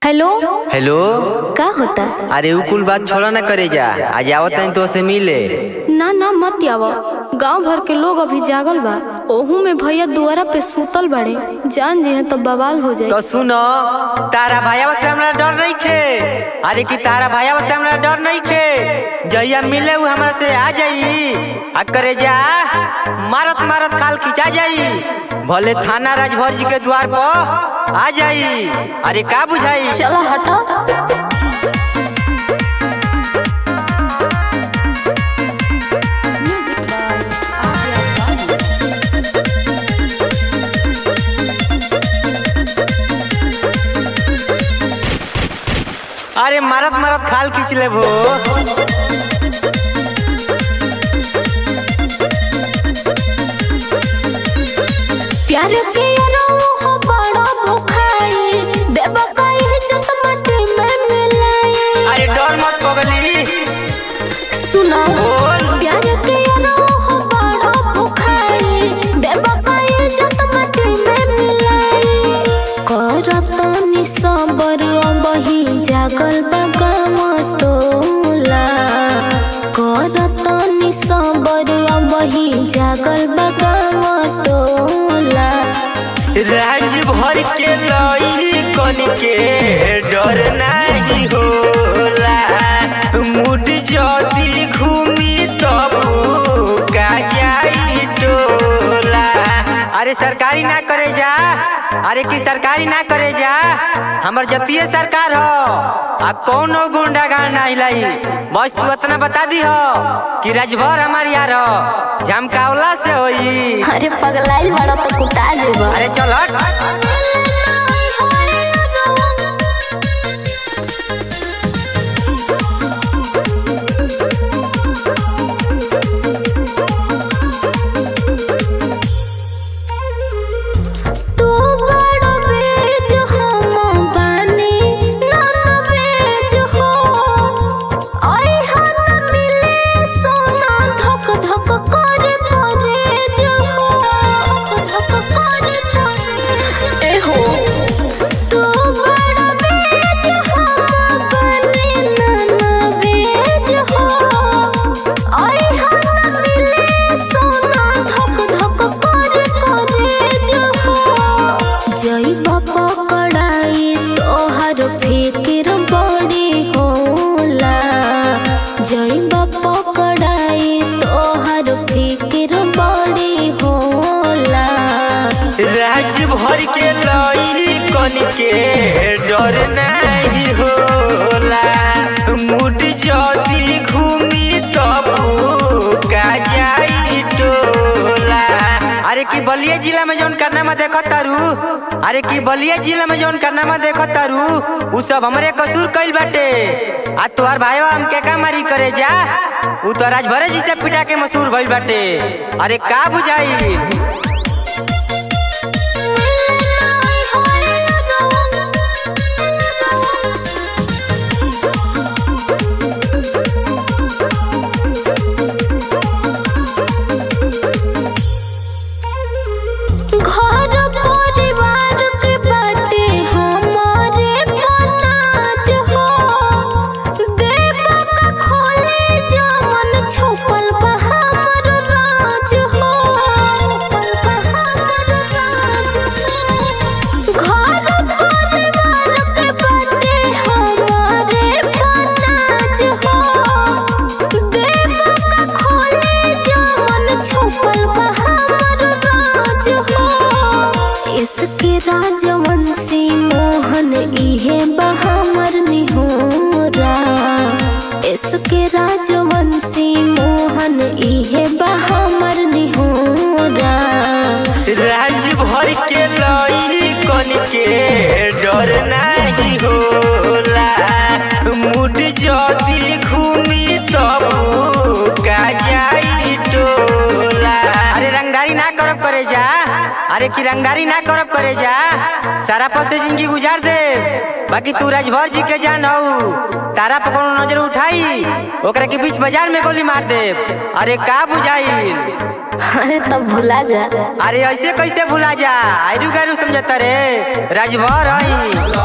Hello hello. का होता? अरे उ कुल बात छोड़ा ना करे जा, आज आवत है तो से मिले। ना ना मत आवा, गांव भर के लोग अभी जागल बा, ओहू में भैया दुआरा पे सुतल बड़े, जान जी है तो बवाल हो जाए। तो सुनो, तारा भैया से हमरा डर नहीं खे। अरे कि तारा भैया से हमरा डर नहीं खे, जइया मिले उ हमरा से आ जाई, आ करे जा मारत मारत खाल खिंचा जाई, भले थाना राजभर जी के द्वार पर आ जाई। अरे का बुझाई? चलो हटो। अरे मारत मारत खाल खींच ले भो। प्यार के हो बड़ा भुखाई, देव का इज्जत माटी में मिलाई। अरे डर मत पगली, सुनो प्यार के हो बड़ा भुखाई, देव का इज्जत माटी में मिलाई। करतनी सबर बही जागल बगाम तोला, करतनी सबर बही जागल बगाम तोला। राज भर के लई कन के डर नहीं होला, मुड जदी घूमी तब का जाई टोला। अरे सरकारी ना करे जा, अरे की सरकारी ना करे जा, हमर जतिये सरकार हो, आ कौनो गुंडा गान नहीं लाई। बस तू इतना बता दी हो कि राजभर हमार यार हो, झमकावला से होई। अरे पगलाइल बड़ा तो कुटा देबो। अरे चल हट। फिक्र बड़ी होला, जइबा पकड़ाई तोहर फिक्र बड़ी होला। राज भर के लई कन के डर नहीं होला, मुड जदी घूमी तब का जाई टोला। अरे की बलिया जिला में जौन करना में देखत तारू, अरे की बलिया जिला में जौन करना में देखत तारू, उ सब हमरे कसूर कइल बाटे। आ तोहर भाईवा हमके का मारी करे जा, उ तो राजभर जी से पिटा के मशहूर भइल बाटे। अरे का बुझाई? इसके राजवंशी मोहन इहे बहामर निहोरा, इसके राजवंशी मोहन इहे बहामर निहोरा। राज भर के लई कन के डर नहीं होला, मुड जदी घूमी तब का जाई टोला। अरे रंगदारी ना करब करे जा, अरे की रंगदारी ना करब करे जा, सारा पद से जिंदगी गुजार दे। बाकी तू राजभर जी के जान हो, तारा पर कोनो नजर उठाई ओकरा के बीच बाजार में गोली मार दे। अरे का बुझाई? अरे तब भुला जा। अरे ऐसे कैसे भुला जा, आयरू गैरू समझता रे, राजभर हई।